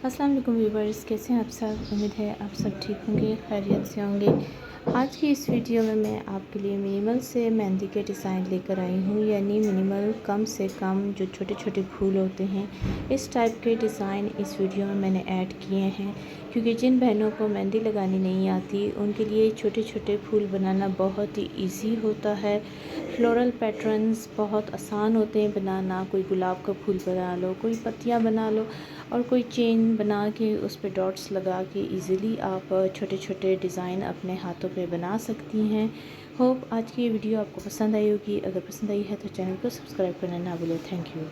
अस्सलाम वालेकुम व्यूवर्स, कैसे हैं आप सब। उम्मीद है आप सब ठीक होंगे, खैरियत से होंगे। आज की इस वीडियो में मैं आपके लिए मिनिमल से मेहंदी के डिज़ाइन लेकर आई हूँ, यानी मिनिमल कम से कम जो छोटे छोटे फूल होते हैं, इस टाइप के डिज़ाइन इस वीडियो में मैंने ऐड किए हैं। क्योंकि जिन बहनों को मेहंदी लगानी नहीं आती उनके लिए छोटे छोटे फूल बनाना बहुत ही ईजी होता है। फ्लोरल पैटर्न्स बहुत आसान होते हैं बनाना। कोई गुलाब का फूल बना लो, कोई पत्तियाँ बना लो और कोई चेन बना के उस पे डॉट्स लगा के इजीली आप छोटे छोटे डिज़ाइन अपने हाथों पे बना सकती हैं। होप आज की ये वीडियो आपको पसंद आई होगी। अगर पसंद आई है तो चैनल को सब्सक्राइब करना ना भूलें। Thank you.